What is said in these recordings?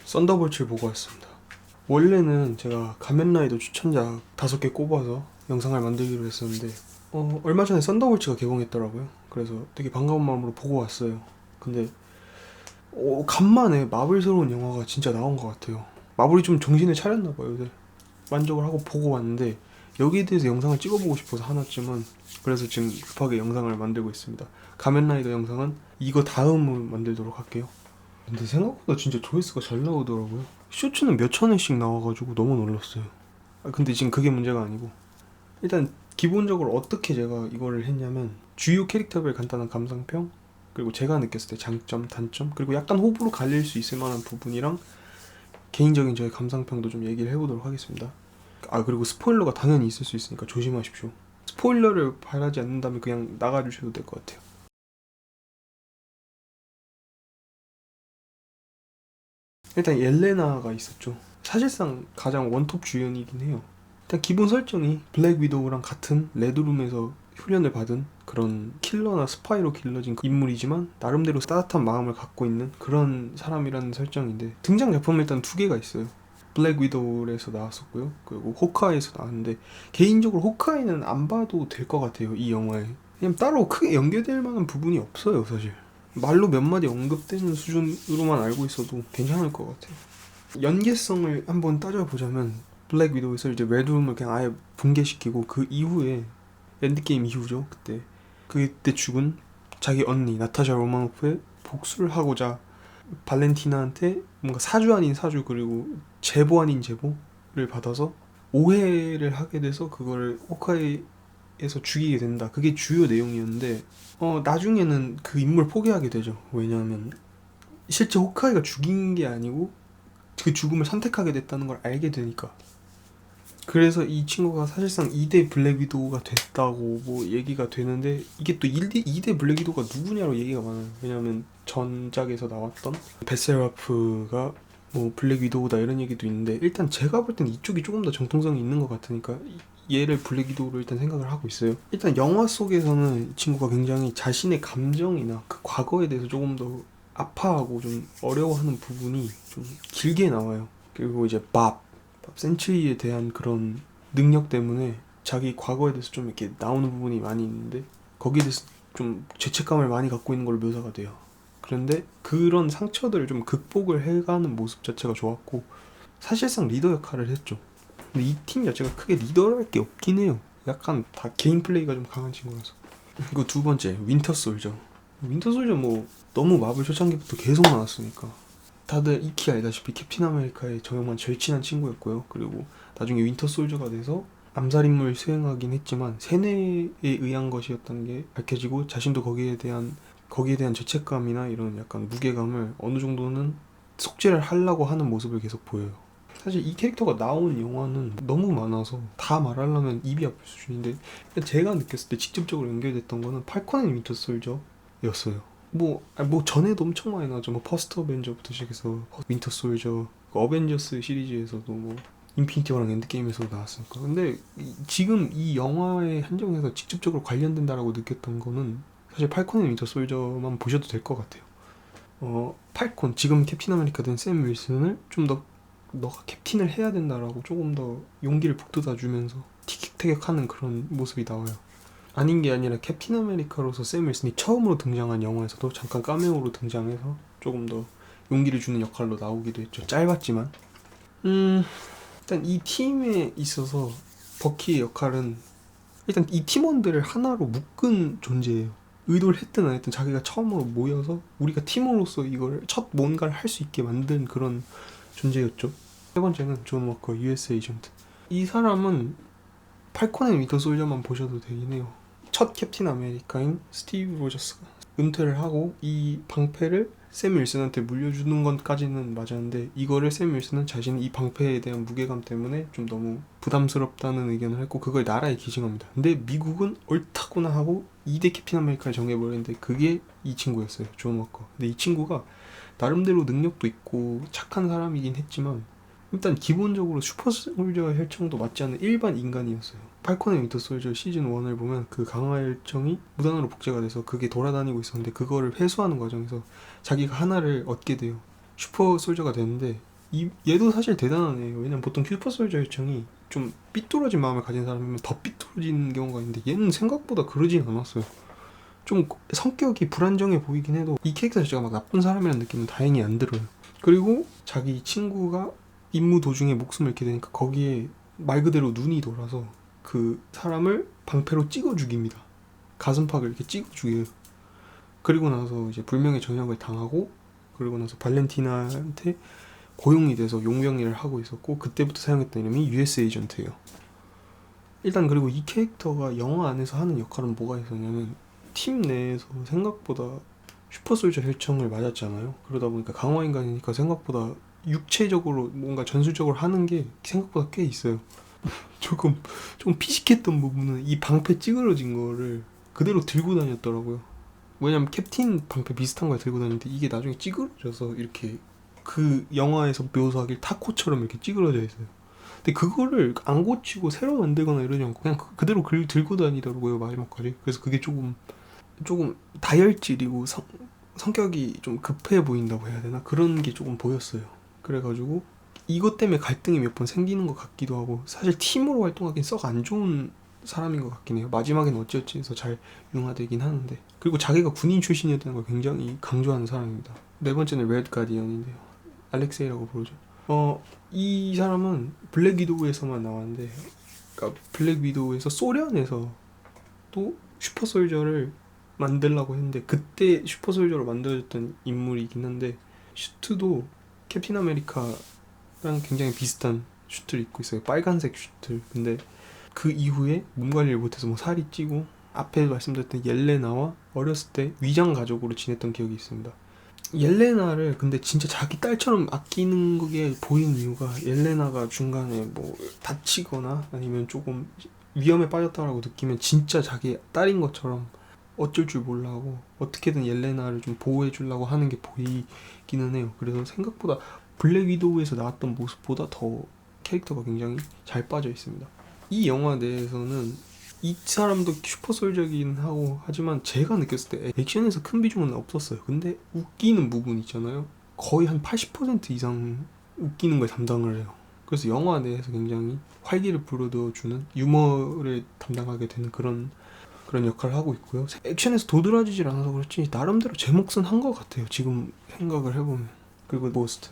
썬더볼츠를 보고 왔습니다. 원래는 제가 가면라이더 추천작 5개 꼽아서 영상을 만들기로 했었는데 얼마 전에 썬더볼츠가 개봉했더라고요. 그래서 되게 반가운 마음으로 보고 왔어요. 근데 간만에 마블스러운 영화가 진짜 나온 것 같아요. 마블이 좀 정신을 차렸나봐요. 요새 만족을 하고 보고 왔는데 여기에 대해서 영상을 찍어보고 싶어서 하나쯤은, 그래서 지금 급하게 영상을 만들고 있습니다. 가면라이더 영상은 이거 다음으로 만들도록 할게요. 근데 생각보다 진짜 조회수가 잘 나오더라고요. 쇼츠는 몇천 회씩 나와가지고 너무 놀랐어요. 근데 지금 그게 문제가 아니고, 일단 기본적으로 어떻게 제가 이거를 했냐면 주요 캐릭터별 간단한 감상평, 그리고 제가 느꼈을 때 장점, 단점, 그리고 약간 호불호 갈릴 수 있을 만한 부분이랑 개인적인 저의 감상평도 좀 얘기를 해보도록 하겠습니다. 그리고 스포일러가 당연히 있을 수 있으니까 조심하십시오. 스포일러를 바라지 않는다면 그냥 나가주셔도 될 것 같아요. 일단 옐레나가 있었죠. 사실상 가장 원톱 주연이긴 해요. 일단 기본 설정이 블랙 위도우랑 같은 레드룸에서 훈련을 받은 그런 킬러나 스파이로 길러진 인물이지만 나름대로 따뜻한 마음을 갖고 있는 그런 사람이라는 설정인데, 등장 작품은 일단 2개가 있어요. 블랙 위도우에서 나왔었고요. 그리고 호크아이에서 나왔는데, 개인적으로 호크아이는 안 봐도 될 것 같아요, 이 영화에. 그냥 따로 크게 연계될 만한 부분이 없어요, 사실. 말로 몇 마디 언급되는 수준으로만 알고 있어도 괜찮을 것 같아요. 연계성을 한번 따져보자면 블랙 위도우에서 이제 레드룸을 그냥 아예 붕괴시키고 그 이후에 엔드게임 이후죠. 그때 죽은 자기 언니 나타샤 로마노프의 복수를 하고자 발렌티나한테 뭔가 사주 아닌 사주, 그리고 제보 아닌 제보를 받아서 오해를 하게 돼서 그거를 호카이에서 죽이게 된다. 그게 주요 내용이었는데 나중에는 그 인물 포기하게 되죠. 왜냐하면 실제 호카이가 죽인 게 아니고 그 죽음을 선택하게 됐다는 걸 알게 되니까. 그래서 이 친구가 사실상 2대 블랙 위도우가 됐다고 뭐 얘기가 되는데, 이게 또 2대 블랙 위도우가 누구냐로 얘기가 많아요. 왜냐면 전작에서 나왔던 베세라프가 뭐 블랙 위도우다 이런 얘기도 있는데, 일단 제가 볼 땐 이쪽이 조금 더 정통성이 있는 것 같으니까 얘를 블랙 위도우로 일단 생각을 하고 있어요. 일단 영화 속에서는 이 친구가 굉장히 자신의 감정이나 그 과거에 대해서 조금 더 아파하고 좀 어려워하는 부분이 좀 길게 나와요. 그리고 이제 밥 센츄리에 대한 그런 능력 때문에 자기 과거에 대해서 좀 이렇게 나오는 부분이 많이 있는데, 거기에 대해서 좀 죄책감을 많이 갖고 있는 걸로 묘사가 돼요. 그런데 그런 상처들을 좀 극복을 해가는 모습 자체가 좋았고, 사실상 리더 역할을 했죠. 근데 이 팀 자체가 크게 리더랄 게 없긴 해요. 약간 다 개인 플레이가 좀 강한 친구라서. 그리고 2번째 윈터 솔저. 윈터 솔저 뭐 너무 마블 초창기부터 계속 나왔으니까 다들 익히 알다시피 캡틴 아메리카의 정말 절친한 친구였고요. 그리고 나중에 윈터 솔저가 돼서 암살임무를 수행하긴 했지만 세뇌에 의한 것이었다는 게 밝혀지고, 자신도 거기에 대한 죄책감이나 이런 약간 무게감을 어느 정도는 속죄를 하려고 하는 모습을 계속 보여요. 사실 이 캐릭터가 나온 영화는 너무 많아서 다 말하려면 입이 아플 수준인데, 제가 느꼈을 때 직접적으로 연결됐던 거는 팔콘 앤 윈터 솔저였어요. 뭐 전에도 엄청 많이 나왔죠. 뭐 퍼스트 어벤져부터 시작해서 윈터 솔저, 어벤져스 시리즈에서도 뭐 인피니티 워랑 엔드게임에서도 나왔으니까. 근데 지금 이 영화에 한정해서 직접적으로 관련된다라고 느꼈던 거는 사실 팔콘 앤 윈터 솔저만 보셔도 될 것 같아요. 팔콘, 지금 캡틴 아메리카 된 샘 윌슨을 좀 더 너가 캡틴을 해야 된다라고 조금 더 용기를 북돋아 주면서 티격태격하는 그런 모습이 나와요. 아닌 게 아니라 캡틴 아메리카로서 샘 윌슨이 처음으로 등장한 영화에서도 잠깐 카메오로 등장해서 조금 더 용기를 주는 역할로 나오기도 했죠. 짧았지만. 일단 이 팀에 있어서 버키의 역할은 일단 이 팀원들을 하나로 묶은 존재예요. 의도를 했든 안 했든 자기가 처음으로 모여서 우리가 팀으로서 이걸 첫 뭔가를 할 수 있게 만든 그런 존재였죠. 3번째는 존 워커 US 에이전트. 이 사람은 팔콘 앤 윈터 솔저만 보셔도 되긴 해요. 첫 캡틴 아메리카인 스티브 로저스가 은퇴를 하고 이 방패를 샘 윌슨한테 물려주는 것까지는 맞았는데, 이거를 샘 윌슨은 자신이 이 방패에 대한 무게감 때문에 좀 너무 부담스럽다는 의견을 했고 그걸 나라에 기증합니다. 근데 미국은 옳다구나 하고 2대 캡틴 아메리카를 정해버렸는데, 그게 이 친구였어요. 존 워커. 근데 이 친구가 나름대로 능력도 있고 착한 사람이긴 했지만 일단 기본적으로 슈퍼솔저 혈청도 맞지 않는 일반 인간이었어요. 팔콘 앤 윈터 솔저 시즌 1을 보면 그 강화 혈청이 무단으로 복제가 돼서 그게 돌아다니고 있었는데, 그거를 회수하는 과정에서 자기가 하나를 얻게 돼요. 슈퍼솔저가 되는데 얘도 사실 대단하네요. 왜냐면 보통 슈퍼솔저 요청이 좀 삐뚤어진 마음을 가진 사람이면 더 삐뚤어진 경우가 있는데 얘는 생각보다 그러진 않았어요. 좀 성격이 불안정해 보이긴 해도 이 캐릭터 자체가 막 나쁜 사람이라는 느낌은 다행히 안 들어요. 그리고 자기 친구가 임무 도중에 목숨을 잃게 되니까 거기에 말 그대로 눈이 돌아서 그 사람을 방패로 찍어 죽입니다. 가슴팍을 이렇게 찍어 죽여요. 그리고 나서 이제 불명예 전역을 당하고, 그리고 나서 발렌티나한테 고용이 돼서 용병 일을 하고 있었고, 그때부터 사용했던 이름이 US 에이전트예요. 일단 그리고 이 캐릭터가 영화 안에서 하는 역할은 뭐가 있었냐면, 팀 내에서 생각보다 슈퍼솔저 혈청을 맞았잖아요. 그러다 보니까 강화인간이니까 생각보다 육체적으로 뭔가 전술적으로 하는 게 생각보다 꽤 있어요. 조금 피식했던 부분은 이 방패 찌그러진 거를 그대로 들고 다녔더라고요. 왜냐면 캡틴 방패 비슷한 걸 들고 다니는데 이게 나중에 찌그러져서 이렇게 그 영화에서 묘사하길 타코처럼 이렇게 찌그러져 있어요. 근데 그거를 안 고치고 새로 만들거나 이러지 않고 그냥 그대로 들고 다니더라고요, 마지막까지. 그래서 그게 조금 다혈질이고 성격이 좀 급해 보인다고 해야 되나? 그런 게 조금 보였어요. 그래가지고 이것 때문에 갈등이 몇 번 생기는 것 같기도 하고, 사실 팀으로 활동하기엔 썩 안 좋은 사람인 것 같긴 해요. 마지막엔 어찌어찌 해서 잘 융화되긴 하는데, 그리고 자기가 군인 출신이었다는 걸 굉장히 강조하는 사람입니다. 네 번째는 레드 가디언인데요. 알렉세이라고 부르죠. 이 사람은 블랙 위도우에서만 나왔는데, 그러니까 블랙 위도우에서 소련에서 또 슈퍼솔저를 만들려고 했는데 그때 슈퍼솔저로 만들어졌던 인물이긴 한데, 슈트도 캡틴 아메리카랑 굉장히 비슷한 슈트를 입고 있어요. 빨간색 슈트. 근데 그 이후에 몸 관리를 못해서 뭐 살이 찌고, 앞에 말씀드렸던 옐레나와 어렸을 때 위장 가족으로 지냈던 기억이 있습니다. 옐레나를 근데 진짜 자기 딸처럼 아끼는 게 보이는 이유가, 옐레나가 중간에 뭐 다치거나 아니면 조금 위험에 빠졌다라고 느끼면 진짜 자기 딸인 것처럼 어쩔 줄 몰라 하고 어떻게든 옐레나를 좀 보호해 주려고 하는 게 보이기는 해요. 그래서 생각보다 블랙 위도우에서 나왔던 모습보다 더 캐릭터가 굉장히 잘 빠져 있습니다. 이 영화 내에서는 이 사람도 슈퍼솔저긴 하고, 하지만 제가 느꼈을 때 액션에서 큰 비중은 없었어요. 근데 웃기는 부분 있잖아요. 거의 한 80% 이상 웃기는 걸 담당을 해요. 그래서 영화 내에서 굉장히 활기를 불어넣어주는 유머를 담당하게 되는 그런 역할을 하고 있고요. 액션에서 도드라지질 않아서 그렇지 나름대로 제 몫은 한 것 같아요, 지금 생각을 해보면. 그리고 모스트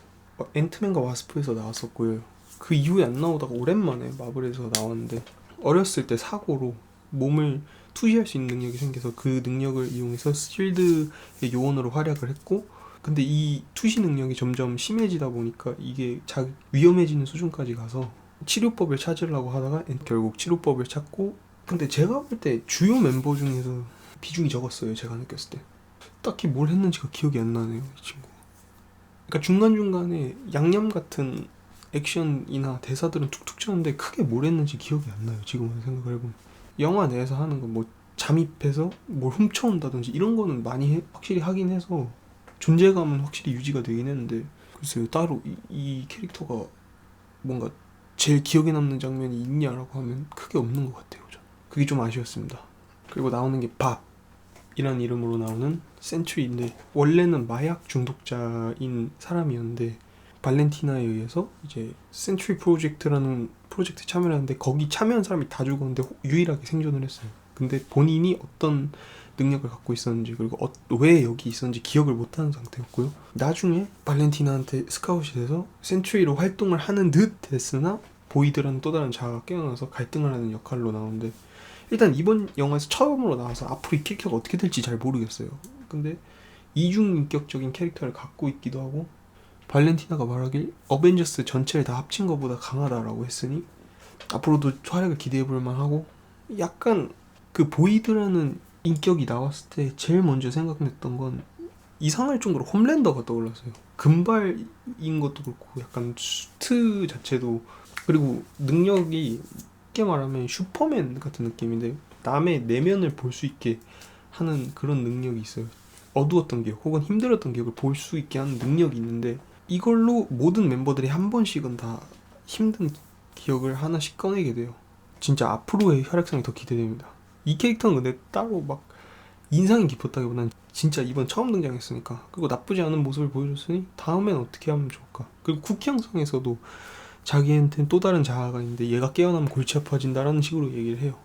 앤트맨과 와스프에서 나왔었고요. 그 이후에 안 나오다가 오랜만에 마블에서 나왔는데, 어렸을 때 사고로 몸을 투시할 수 있는 능력이 생겨서 그 능력을 이용해서 실드의 요원으로 활약을 했고, 근데 이 투시 능력이 점점 심해지다 보니까 이게 위험해지는 수준까지 가서 치료법을 찾으려고 하다가 결국 치료법을 찾고, 근데 제가 볼 때 주요 멤버 중에서 비중이 적었어요. 제가 느꼈을 때 딱히 뭘 했는지가 기억이 안 나네요, 이 친구. 그러니까 중간중간에 양념 같은 액션이나 대사들은 툭툭 치는데 크게 뭘 했는지 기억이 안 나요, 지금 생각을 해보면. 영화 내에서 하는 건 뭐 잠입해서 뭘 훔쳐온다든지 이런 거는 많이 확실히 하긴 해서 존재감은 확실히 유지가 되긴 했는데, 글쎄요, 따로 이 캐릭터가 뭔가 제일 기억에 남는 장면이 있냐라고 하면 크게 없는 것 같아요. 저는 그게 좀 아쉬웠습니다. 그리고 나오는 게 밥이란 이름으로 나오는 센츄리인데, 원래는 마약 중독자인 사람이었는데 발렌티나에 의해서 이제 센츄리 프로젝트라는 프로젝트에 참여를 하는데, 거기 참여한 사람이 다 죽었는데 유일하게 생존을 했어요. 근데 본인이 어떤 능력을 갖고 있었는지, 그리고 왜 여기 있었는지 기억을 못하는 상태였고요. 나중에 발렌티나한테 스카웃이 돼서 센츄리로 활동을 하는 듯 했으나 보이드라는 또 다른 자아가 깨어나서 갈등을 하는 역할로 나오는데, 일단 이번 영화에서 처음으로 나와서 앞으로 이 캐릭터가 어떻게 될지 잘 모르겠어요. 근데 이중인격적인 캐릭터를 갖고 있기도 하고, 발렌티나가 말하길 어벤져스 전체를 다 합친 것보다 강하다라고 했으니 앞으로도 활약을 기대해볼 만하고, 약간 그 보이드라는 인격이 나왔을 때 제일 먼저 생각했던 건 이상할 정도로 홈랜더가 떠올랐어요. 금발인 것도 그렇고 약간 수트 자체도, 그리고 능력이 쉽게 말하면 슈퍼맨 같은 느낌인데 남의 내면을 볼 수 있게 하는 그런 능력이 있어요. 어두웠던 기억 혹은 힘들었던 기억을 볼 수 있게 하는 능력이 있는데, 이걸로 모든 멤버들이 한 번씩은 다 힘든 기억을 하나씩 꺼내게 돼요. 진짜 앞으로의 활약상이 더 기대됩니다. 이 캐릭터는 근데 따로 막 인상이 깊었다기보다는 진짜 이번 처음 등장했으니까. 그리고 나쁘지 않은 모습을 보여줬으니 다음엔 어떻게 하면 좋을까. 그리고 쿠키 영상에서도 자기한테는 또 다른 자아가 있는데 얘가 깨어나면 골치 아파진다라는 식으로 얘기를 해요.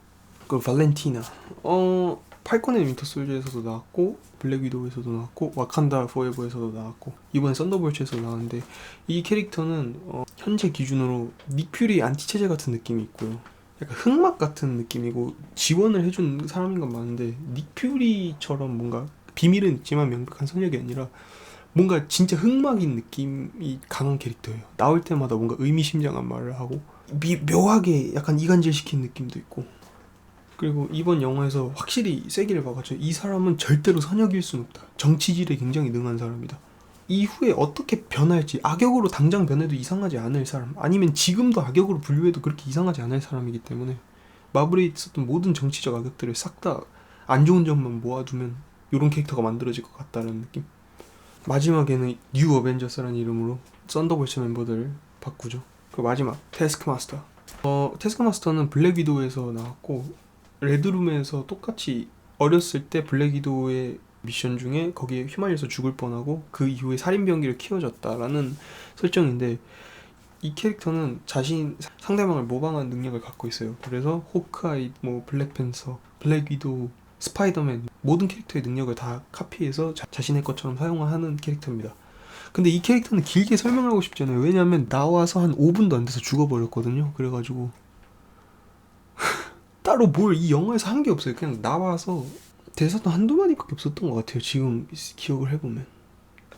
그리고 발렌티나 팔콘 앤 윈터 솔저에서도 나왔고 블랙 위도우에서도 나왔고 와칸다 포에버에서도 나왔고 이번에 썬더볼츠에서 나왔는데 이 캐릭터는 현재 기준으로 닉 퓨리 안티체제 같은 느낌이 있고요. 약간 흑막 같은 느낌이고 지원을 해준 사람인 건 맞는데 닉 퓨리처럼 뭔가 비밀은 있지만 명백한 선역이 아니라 뭔가 진짜 흑막인 느낌이 강한 캐릭터예요. 나올 때마다 뭔가 의미심장한 말을 하고 묘하게 약간 이간질시킨 느낌도 있고. 그리고 이번 영화에서 확실히 세기를 박았죠. 이 사람은 절대로 선역일 수는 없다. 정치질에 굉장히 능한 사람이다. 이후에 어떻게 변할지, 악역으로 당장 변해도 이상하지 않을 사람, 아니면 지금도 악역으로 분류해도 그렇게 이상하지 않을 사람이기 때문에 마블에 있었던 모든 정치적 악역들을 싹 다 안 좋은 점만 모아두면 이런 캐릭터가 만들어질 것 같다는 느낌. 마지막에는 뉴 어벤져스라는 이름으로 썬더볼츠 멤버들을 바꾸죠. 그 마지막 태스크마스터. 태스크마스터는 블랙 위도우에서 나왔고 레드룸에서 똑같이 어렸을 때 블랙 위도우의 미션 중에 거기에 휘말려서 죽을 뻔하고 그 이후에 살인병기를 키워줬다라는 설정인데 이 캐릭터는 자신 상대방을 모방하는 능력을 갖고 있어요. 그래서 호크아이, 블랙팬서, 블랙 위도우, 스파이더맨 모든 캐릭터의 능력을 다 카피해서 자신의 것처럼 사용하는 캐릭터입니다. 근데 이 캐릭터는 길게 설명하고 싶지 않아요. 왜냐면 나와서 한 5분도 안 돼서 죽어버렸거든요. 그래가지고 따로 뭘 이 영화에서 한 게 없어요. 그냥 나와서 대사도 한두 마디밖에 없었던 것 같아요. 지금 기억을 해보면.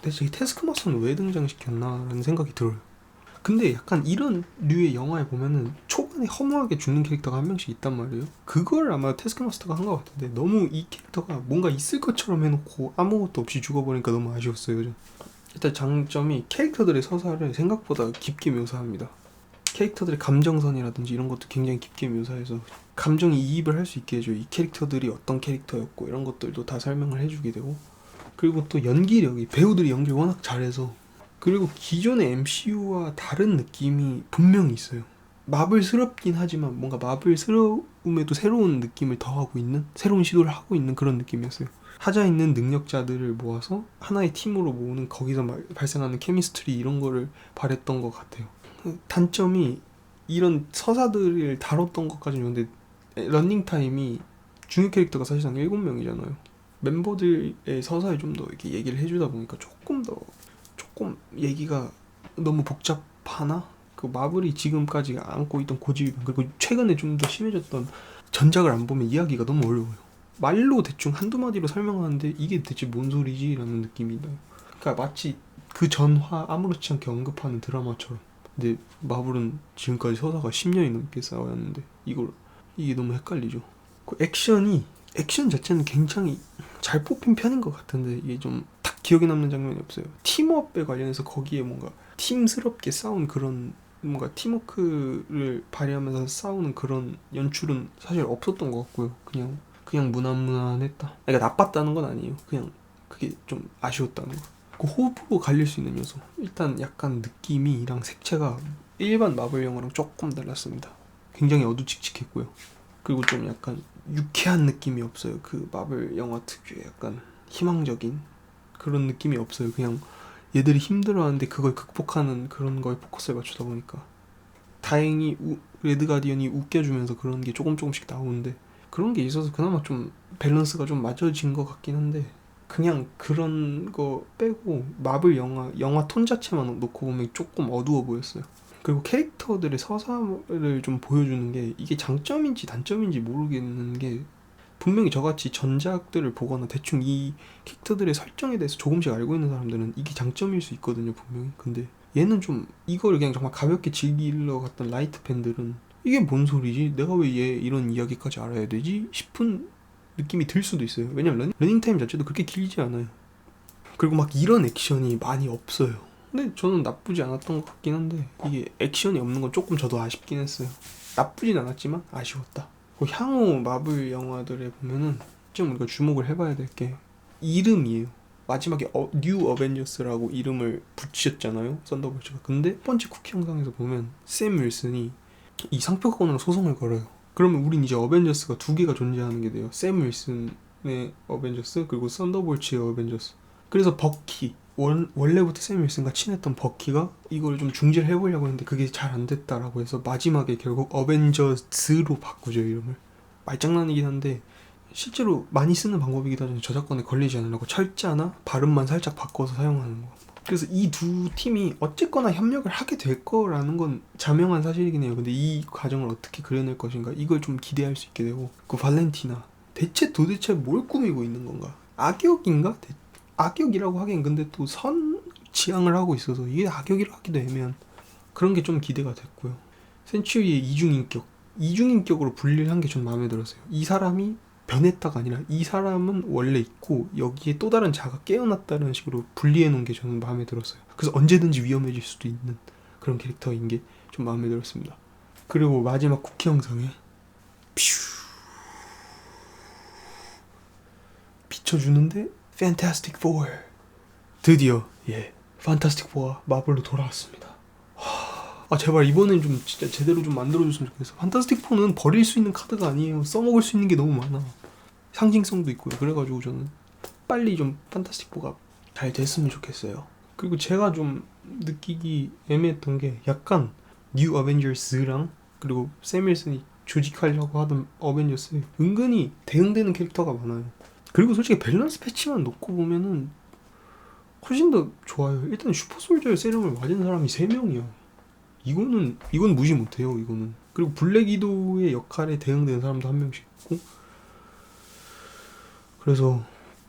대체 이 태스크마스터는 왜 등장시켰나라는 생각이 들어요. 근데 약간 이런 류의 영화에 보면은 초반에 허무하게 죽는 캐릭터가 한 명씩 있단 말이에요. 그걸 아마 태스크마스터가 한 것 같은데 너무 이 캐릭터가 뭔가 있을 것처럼 해놓고 아무것도 없이 죽어버리니까 너무 아쉬웠어요. 일단 장점이 캐릭터들의 서사를 생각보다 깊게 묘사합니다. 캐릭터들의 감정선이라든지 이런 것도 굉장히 깊게 묘사해서 감정이 이입을 할 수 있게 해줘요. 이 캐릭터들이 어떤 캐릭터였고 이런 것들도 다 설명을 해주게 되고, 그리고 또 연기력이, 배우들이 연기를 워낙 잘해서, 그리고 기존의 MCU와 다른 느낌이 분명히 있어요. 마블스럽긴 하지만 뭔가 마블스러움에도 새로운 느낌을 더하고 있는, 새로운 시도를 하고 있는 그런 느낌이었어요. 하자 있는 능력자들을 모아서 하나의 팀으로 모으는, 거기서 발생하는 케미스트리 이런 거를 바랬던 것 같아요. 단점이 이런 서사들을 다뤘던 것까지는 좋은데 런닝타임이 중요 캐릭터가 사실상 7명이잖아요. 멤버들의 서사에 좀 더 이렇게 얘기를 해주다 보니까 조금 얘기가 너무 복잡하나? 그 마블이 지금까지 안고 있던 고집이랑, 그리고 최근에 좀 더 심해졌던 전작을 안 보면 이야기가 너무 어려워요. 말로 대충 한두 마디로 설명하는데 이게 대체 뭔 소리지? 라는 느낌이 나요. 그러니까 마치 그 전화 아무렇지 않게 언급하는 드라마처럼. 근데 마블은 지금까지 서사가 10년이 넘게 쌓여왔는데 이게 너무 헷갈리죠. 그 액션 자체는 굉장히 잘 뽑힌 편인 것 같은데 이게 좀 딱 기억에 남는 장면이 없어요. 팀업에 관련해서 거기에 뭔가 팀스럽게 싸운 그런, 뭔가 팀워크를 발휘하면서 싸우는 그런 연출은 사실 없었던 것 같고요. 그냥 무난무난했다. 그러니까 나빴다는 건 아니에요. 그냥 그게 좀 아쉬웠다는 거. 그 호불호 갈릴 수 있는 요소, 일단 약간 느낌이랑 색채가 일반 마블 영화랑 조금 달랐습니다. 굉장히 어두칙칙했고요. 그리고 좀 약간 유쾌한 느낌이 없어요. 그 마블 영화 특유의 약간 희망적인 그런 느낌이 없어요. 그냥 얘들이 힘들어하는데 그걸 극복하는 그런 거에 포커스를 맞추다 보니까 다행히 레드 가디언이 웃겨주면서 그런 게 조금씩 나오는데, 그런 게 있어서 그나마 좀 밸런스가 좀 맞춰진 것 같긴 한데, 그냥 그런 거 빼고 마블 영화 톤 자체만 놓고 보면 조금 어두워 보였어요. 그리고 캐릭터들의 서사를 좀 보여주는 게 이게 장점인지 단점인지 모르겠는 게, 분명히 저같이 전작들을 보거나 대충 이 캐릭터들의 설정에 대해서 조금씩 알고 있는 사람들은 이게 장점일 수 있거든요, 분명히. 근데 얘는 좀 이거를 그냥 정말 가볍게 즐기러 갔던 라이트 팬들은 이게 뭔 소리지? 내가 왜 얘 이런 이야기까지 알아야 되지? 싶은 느낌이 들 수도 있어요. 왜냐면 러닝타임 자체도 그렇게 길지 않아요. 그리고 막 이런 액션이 많이 없어요. 근데 저는 나쁘지 않았던 것 같긴 한데, 이게 액션이 없는 건 조금 저도 아쉽긴 했어요. 나쁘진 않았지만 아쉬웠다. 향후 마블 영화들에 보면은 좀 우리가 주목을 해봐야 될 게 이름이에요. 마지막에 뉴 어벤져스라고 이름을 붙이셨잖아요, 썬더볼츠가. 근데 첫 번째 쿠키 영상에서 보면 샘 윌슨이 이 상표권으로 소송을 걸어요. 그러면 우린 이제 어벤져스가 두 개가 존재하는 게 돼요. 샘 윌슨 어벤져스 그리고 썬더볼츠의 어벤져스. 그래서 버키 원래부터 샘 윌슨과 친했던 버키가 이걸 좀 중지를 해보려고 했는데 그게 잘 안 됐다라고 해서 마지막에 결국 어벤져스로 바꾸죠, 이름을. 말장난이긴 한데 실제로 많이 쓰는 방법이기도 하죠. 저작권에 걸리지 않으려고 철자나 발음만 살짝 바꿔서 사용하는 거. 그래서 이 두 팀이 어쨌거나 협력을 하게 될 거라는 건 자명한 사실이긴 해요. 근데 이 과정을 어떻게 그려낼 것인가, 이걸 좀 기대할 수 있게 되고. 그 발렌티나 도대체 뭘 꾸미고 있는 건가? 악역인가? 악역이라고 하기엔 근데 또 선 지향을 하고 있어서 이게 악역이라고 하기도 애매한 그런 게 좀 기대가 됐고요. 센츄리의 이중인격으로 분리를 한 게 전 마음에 들었어요. 이 사람이 변했다가 아니라 이 사람은 원래 있고 여기에 또 다른 자가 깨어났다는 식으로 분리해 놓은 게 저는 마음에 들었어요. 그래서 언제든지 위험해질 수도 있는 그런 캐릭터인 게 좀 마음에 들었습니다. 그리고 마지막 쿠키 영상에 비춰주는데 Fantastic Four 드디어 Fantastic Four가 마블로 돌아왔습니다. 제발 이번엔 좀 진짜 제대로 좀 만들어줬으면 좋겠어. 판타스틱 4는 버릴 수 있는 카드가 아니에요. 써먹을 수 있는 게 너무 많아. 상징성도 있고요. 그래가지고 저는 빨리 좀 판타스틱 4가 잘 됐으면 좋겠어요. 그리고 제가 좀 느끼기 애매했던 게 약간 뉴 어벤져스랑 그리고 샘 윌슨이 조직하려고 하던 어벤져스 은근히 대응되는 캐릭터가 많아요. 그리고 솔직히 밸런스 패치만 놓고 보면은 훨씬 더 좋아요. 일단 슈퍼솔저의 세럼을 맞은 사람이 3명이야. 이건 무시 못해요. 이거는. 그리고 블랙 위도우의 역할에 대응되는 사람도 한 명씩 있고. 그래서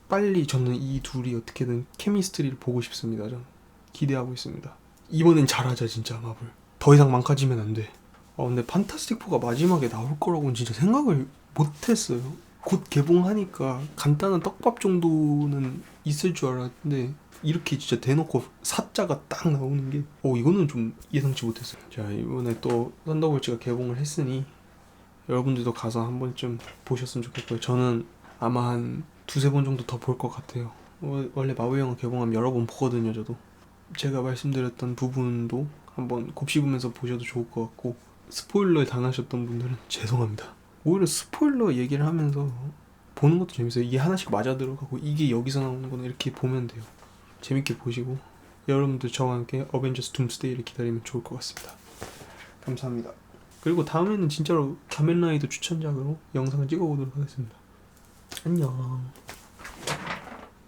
빨리 저는 이 둘이 어떻게든 케미스트리를 보고 싶습니다. 저는 기대하고 있습니다. 이번엔 잘하자 진짜 마블. 더 이상 망가지면 안 돼. 근데 판타스틱 4가 마지막에 나올 거라고는 진짜 생각을 못했어요. 곧 개봉하니까 간단한 떡밥 정도는 있을 줄 알았는데 이렇게 진짜 대놓고 사자가 딱 나오는 게 이거는 좀 예상치 못했어요. 자, 이번에 또 썬더볼츠가 개봉을 했으니 여러분들도 가서 한 번쯤 보셨으면 좋겠고요. 저는 아마 한 2-3번 정도 더 볼 것 같아요. 원래 마블 영화 개봉하면 여러 번 보거든요. 저도 제가 말씀드렸던 부분도 한번 곱씹으면서 보셔도 좋을 것 같고, 스포일러에 당하셨던 분들은 죄송합니다. 오히려 스포일러 얘기를 하면서 보는 것도 재밌어요. 이게 하나씩 맞아 들어가고 이게 여기서 나오는 거는 이렇게 보면 돼요. 재밌게 보시고 여러분들 저와 함께 어벤져스 둠스데이를 기다리면 좋을 것 같습니다. 감사합니다. 그리고 다음에는 진짜로 가면라이더 추천작으로 영상을 찍어보도록 하겠습니다. 안녕.